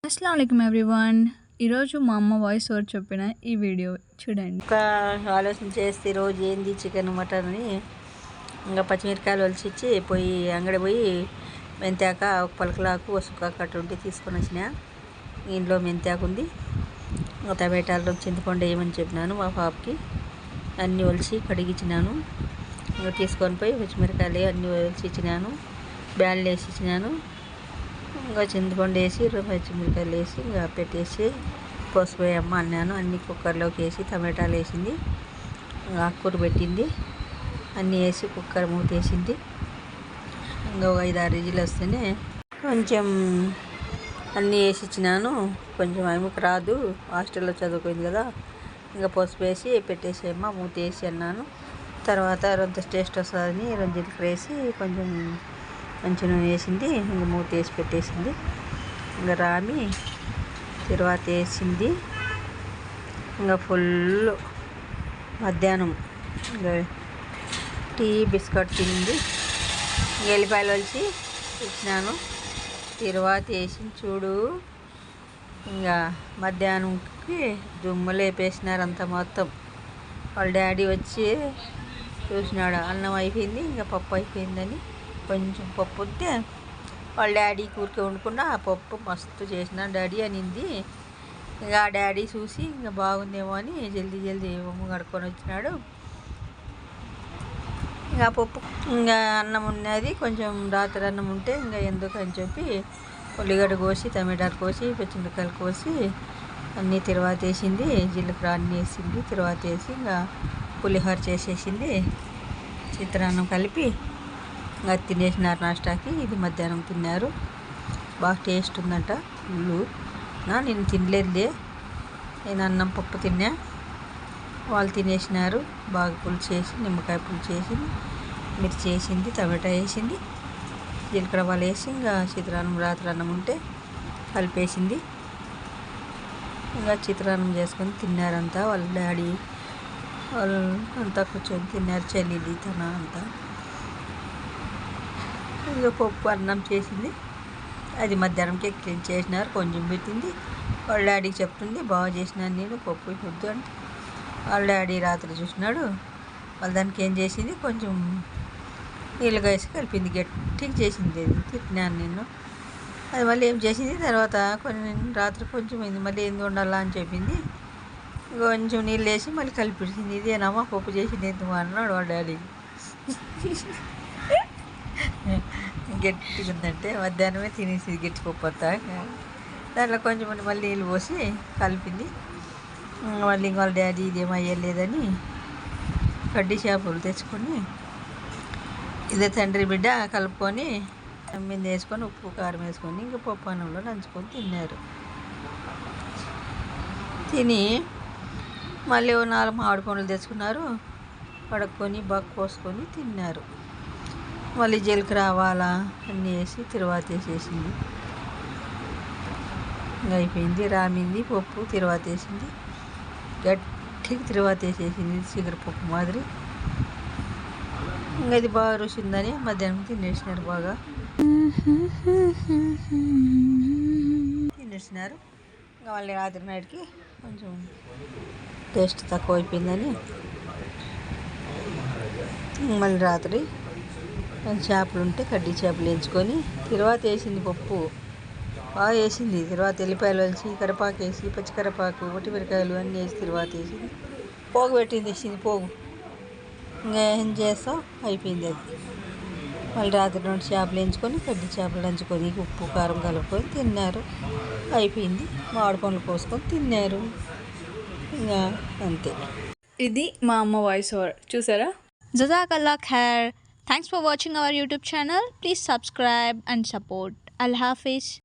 అస్సలాముఅలైకుం everyone. ఈరోజు మా అమ్మ వాయిస్ ఓవర్ చెప్పిన ఈ వీడియో చూడండి. ఒక ఆలోచన చేస్తే రోజు ఏంది చికెన్ మటన్ అని ఇంకా పచ్చిమిరకాయలు ఒలిచిచ్చి అంగడి పోయి మెంతాక ఒక పలకలాకు వసుకాకు అటు ఉంటే తీసుకొని వచ్చిన. ఇంట్లో మెంతాకు ఉంది, టమాటాలు చింతపండు వేయమని చెప్పినాను మా పాపకి. అన్నీ ఒలిచి కడిగిచ్చినాను. ఇంకా తీసుకొని పోయి పచ్చిమిరకాయలు అన్నీ ఒలిచి ఇచ్చినాను, బ్యాళ్ళు వేసి ఇచ్చినాను. ఇంకా చింతపండు వేసి పచ్చిమిరకాయలు వేసి ఇంకా పెట్టేసి పసుపు వేయమ్మ అన్నాను. అన్నీ కుక్కర్లోకి వేసి టమాటాలు వేసింది, ఆకుకూర పెట్టింది, అన్నీ వేసి కుక్కర్ మూత వేసింది. ఇంకా 5-6 విజిల్ వస్తేనే కొంచెం అన్నీ వేసి ఇచ్చినాను. కొంచెం ఆమెకు రాదు, హాస్టల్లో చదువుకుంది కదా. ఇంకా పసుపు వేసి పెట్టేసేయమ్మ మూత వేసి అన్నాను. తర్వాత రొంత టేస్ట్ వస్తుందని 2 జీలకర్ర వేసి కొంచెం మంచిగా వేసింది. ఇంకా మూత వేసి పెట్టేసింది. ఇంకా రామి తర్వాత వేసింది. ఇంకా ఫుల్ మధ్యాహ్నం ఇంకా టీ బిస్కెట్ తింది. ఎల్లిపాయలు వచ్చి ఇచ్చినాను. తర్వాత వేసింది చూడు. ఇంకా మధ్యాహ్నంకి దుమ్ము లేపేసినారు అంతా మొత్తం. వాళ్ళ డాడీ వచ్చి చూసినాడు, అన్నం అయిపోయింది ఇంకా పప్పు అయిపోయిందని. కొంచెం పప్పు ఉంటే వాళ్ళ డాడీ ఊరికే వండుకున్నా ఆ పప్పు మస్తు చేసిన డాడీ అనింది. ఇంకా ఆ డాడీ చూసి ఇంకా బాగుందేమో అని జల్దీ కడుక్కొని వచ్చినాడు. ఇంకా పప్పు ఇంకా అన్నం ఉన్నది, కొంచెం రాత్రి అన్నం ఉంటే ఇంకా ఎందుకు అని చెప్పి ఉల్లిగడ్డ కోసి టమాటాలు కోసి పచ్చిమిరకాయలు కోసి అన్నీ తర్వాత వేసింది. జీలకర్ర అన్నీ వేసింది. తర్వాత వేసి ఇంకా పులిహోర చేసేసింది. చిత్రాన్నం కలిపి ఇంకా తినేసినారు నాష్టాకి. ఇది మధ్యాహ్నం తిన్నారు. బాగా టేస్ట్ ఉందంట ఫుల్లు. నేను తినలేదులే, నేను అన్నం పప్పు తిన్నా. వాళ్ళు తినేసినారు. బాగా పులుసు చేసి నిమ్మకాయ పులుసు చేసి మిర్చి వేసింది, టమాటా వేసింది, జీలకర్ర వాళ్ళు వేసి ఇంకా చిత్రాన్నం రాత్రి అన్నం ఉంటే కలిపేసింది. ఇంకా చిత్రాన్నం చేసుకొని తిన్నారంతా. వాళ్ళ డాడీ వాళ్ళు అంతా కూర్చొని తిన్నారు, చెల్లి తన అంతా. ఇంకా పప్పు అన్నం చేసింది. అది మధ్యాహ్నంకి క్లీన్ చేసినారు, కొంచెం పెట్టింది. వాళ్ళ డాడీకి చెప్తుంది, బాగా చేసినాను నేను పప్పు వద్దు అంటే. వాళ్ళ డాడీ రాత్రి చూసినాడు. వాళ్ళ దానికి ఏం చేసింది, కొంచెం నీళ్ళుగా వేసి కలిపింది, గట్టిగా చేసింది. అది తిట్టినాను నేను. అది మళ్ళీ ఏం చేసింది, తర్వాత రాత్రి కొంచెం అయింది, మళ్ళీ ఏంది వండాలా అని చెప్పింది. కొంచెం నీళ్ళు వేసి మళ్ళీ కలిపించింది. ఇదేనమ్మా పప్పు చేసింది ఎందుకు అన్నాడు వాళ్ళ డాడీ. గట్టిగా ఉందంటే మధ్యాహ్నమే తినేసింది గట్టి పప్పు అంతా. దాంట్లో కొంచెం మళ్ళీ నీళ్ళు పోసి కలిపింది. మళ్ళీ వాళ్ళ డాడీ ఇదేమో అయ్యలేదని కడ్డీ చేపలు తెచ్చుకొని ఇదే తండ్రి బిడ్డ కలుపుకొని మీద వేసుకొని ఉప్పు కారం వేసుకొని ఇంకా పప్పు అన్నంలో నంచుకొని తిన్నారు. తిని మళ్ళీ 4 మామిడి పండ్లు తెచ్చుకున్నారు, కడుక్కొని బాగా కోసుకొని తిన్నారు. మళ్ళీ జీలకర్ర ఆవాలా అన్నీ వేసి తిరువాత వేసేసింది. ఇంకా అయిపోయింది. రామింది పప్పు తిరువాత వేసింది, గట్టిగా తిరువాత వేసేసింది చిగురు పప్పు మాదిరి. ఇంకా ఇది బాగా రుచి ఉందని మధ్యాహ్నం తినేసినారు, బాగా తినేసినారు. ఇంకా మళ్ళీ రాత్రి నైట్కి కొంచెం టేస్ట్ తక్కువ అయిపోయిందని మళ్ళీ రాత్రి చేపలు ఉంటే కడ్డీ చేపలు వేయించుకొని తిరువాత వేసింది. పప్పు బాగా వేసింది. తర్వాత ఎల్లిపాయలు వేసి కరివేపాకు వేసి పచ్చికరివేపాకు మిరపకాయలు అన్నీ వేసి తిరువాత వేసింది. పోగు పెట్టింది, వేసింది పోగు. ఇంకా ఏం చేస్తాం, అయిపోయింది అది. మళ్ళీ రాత్రి 2 చేపలు వేయించుకొని కడ్డీ చేపలు నంచుకొని ఉప్పు కారం కలుపుకొని తిన్నారు. అయిపోయింది. మామిడి పండ్లు కోసుకొని తిన్నారు. ఇంకా అంతే. ఇది మా అమ్మ వాయిస్ ఓవర్ చూసారా. జజాకల్లా ఖైర్. Thanks for watching our YouTube channel. Please subscribe and support. Allah Hafiz.